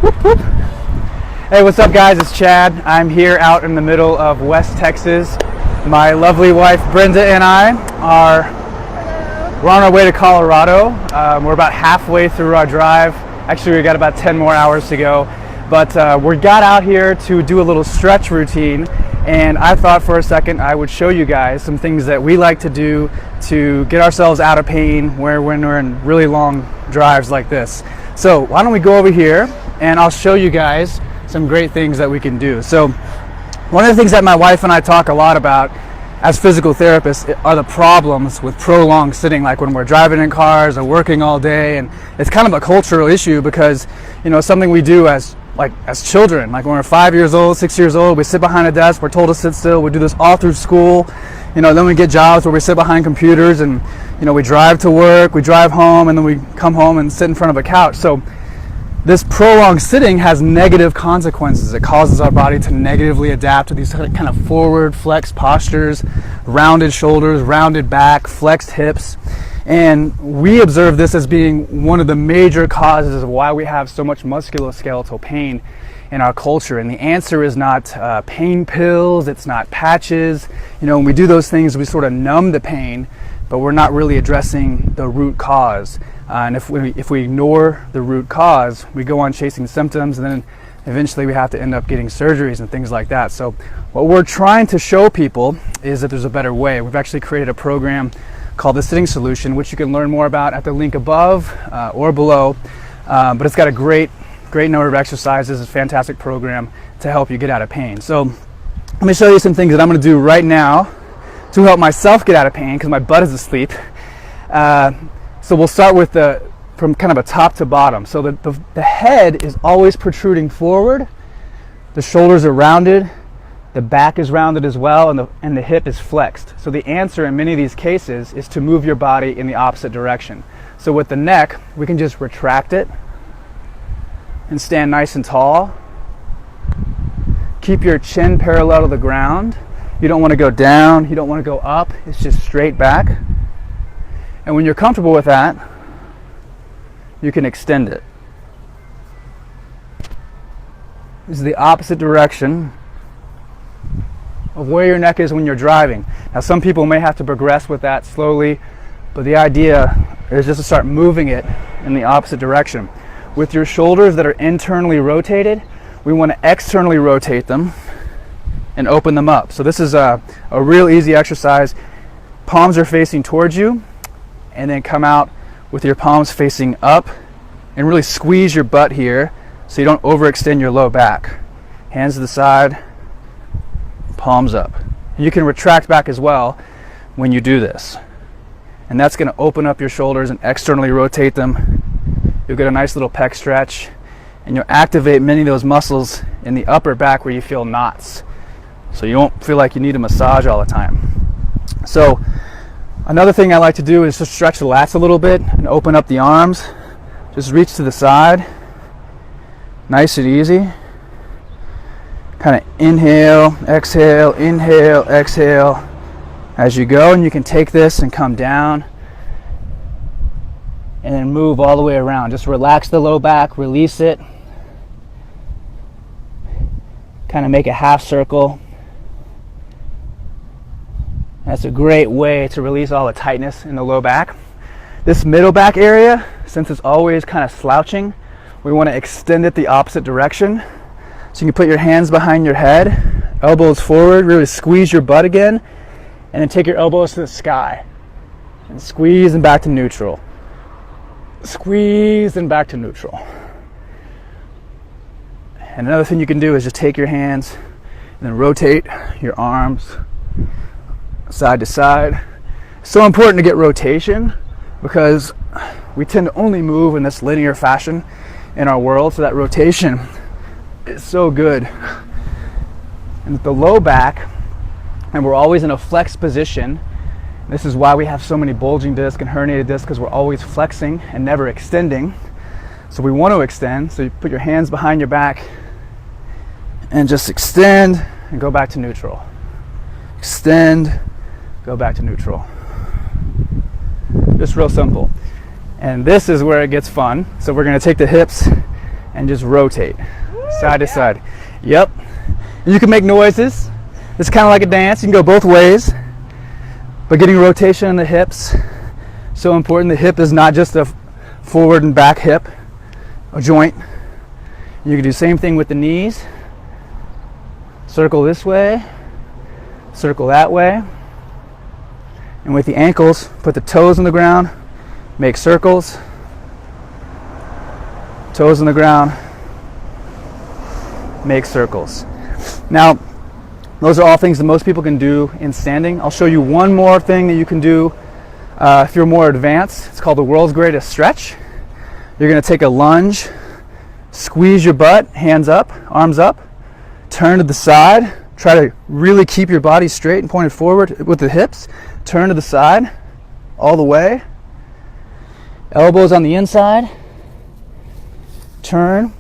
Hey, what's up guys? It's Chad. I'm here out in the middle of West Texas. My lovely wife Brenda and I we're on our way to Colorado. We're about halfway through our drive. Actually, we got about 10 more hours to go. But we got out here to do a little stretch routine, and I thought for a second I would show you guys some things that we like to do to get ourselves out of pain when we're in really long drives like this. So why don't we go over here and I'll show you guys some great things that we can do. So one of the things that my wife and I talk a lot about as physical therapists are the problems with prolonged sitting, like when we're driving in cars or working all day. And it's kind of a cultural issue because, you know, something we do as children, like when we're 5 years old, 6 years old, we sit behind a desk, we're told to sit still. We do this all through school. You know, then we get jobs where we sit behind computers and, you know, we drive to work, we drive home, and then we come home and sit in front of a couch. So this prolonged sitting has negative consequences. It causes our body to negatively adapt to these kind of forward flexed postures, rounded shoulders, rounded back, flexed hips. And we observe this as being one of the major causes of why we have so much musculoskeletal pain in our culture. And the answer is not pain pills, it's not patches. You know, when we do those things, we sort of numb the pain, but we're not really addressing the root cause. And if we ignore the root cause, we go on chasing symptoms, and then eventually we have to end up getting surgeries and things like that. So what we're trying to show people is that there's a better way. We've actually created a program called the Sitting Solution, which you can learn more about at the link above or below. But it's got a great number of exercises. It's a fantastic program to help you get out of pain. So let me show you some things that I'm going to do right now to help myself get out of pain because my butt is asleep. So we'll start with from kind of a top to bottom. So the head is always protruding forward, the shoulders are rounded, the back is rounded as well, and the hip is flexed. So the answer in many of these cases is to move your body in the opposite direction. So with the neck, we can just retract it and stand nice and tall. Keep your chin parallel to the ground. You don't want to go down, you don't want to go up, it's just straight back. And when you're comfortable with that, you can extend it. This is the opposite direction of where your neck is when you're driving. Now some people may have to progress with that slowly, but the idea is just to start moving it in the opposite direction. With your shoulders that are internally rotated, we want to externally rotate them and open them up. So this is a real easy exercise. Palms are facing towards you, and then come out with your palms facing up and really squeeze your butt here so you don't overextend your low back. Hands to the side, palms up. And you can retract back as well when you do this. And that's going to open up your shoulders and externally rotate them. You'll get a nice little pec stretch, and you'll activate many of those muscles in the upper back where you feel knots. So you won't feel like you need a massage all the time. So another thing I like to do is just stretch the lats a little bit and open up the arms. Just reach to the side. Nice and easy. Kind of inhale, exhale as you go. And you can take this and come down and then move all the way around. Just relax the low back, release it. Kind of make a half circle. That's a great way to release all the tightness in the low back. This middle back area, since it's always kind of slouching, we want to extend it the opposite direction. So you can put your hands behind your head, elbows forward, really squeeze your butt again, and then take your elbows to the sky. And squeeze and back to neutral. Squeeze and back to neutral. And another thing you can do is just take your hands and then rotate your arms side to side. So important to get rotation because we tend to only move in this linear fashion in our world, so that rotation is so good. And with the low back, and we're always in a flexed position. This is why we have so many bulging discs and herniated discs, because we're always flexing and never extending. So we want to extend, so you put your hands behind your back and just extend and go back to neutral. Extend, go back to neutral. Just real simple. And this is where it gets fun. So we're going to take the hips and just rotate side to side. Yep. You can make noises. It's kind of like a dance. You can go both ways. But getting rotation in the hips, so important. The hip is not just a forward and back hip, a joint. You can do the same thing with the knees. Circle this way, circle that way. And with the ankles, put the toes on the ground, make circles. Toes on the ground, make circles. Now, those are all things that most people can do in standing. I'll show you one more thing that you can do if you're more advanced. It's called the world's greatest stretch. You're going to take a lunge, squeeze your butt, hands up, arms up, turn to the side. Try to really keep your body straight and pointed forward with the hips. Turn to the side, all the way. Elbows on the inside. Turn,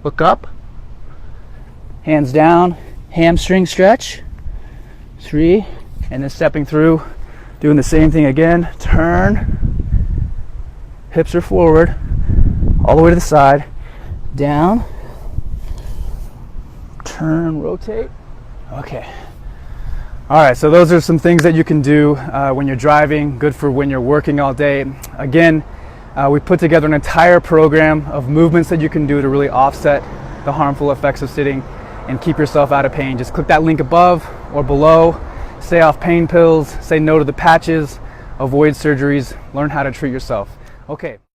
look up, hands down, hamstring stretch, 3, and then stepping through, doing the same thing again, turn, hips are forward, all the way to the side, down, turn, rotate, okay. Alright, so those are some things that you can do when you're driving, good for when you're working all day. Again, we put together an entire program of movements that you can do to really offset the harmful effects of sitting and keep yourself out of pain. Just click that link above or below. Stay off pain pills, say no to the patches, avoid surgeries, learn how to treat yourself. Okay.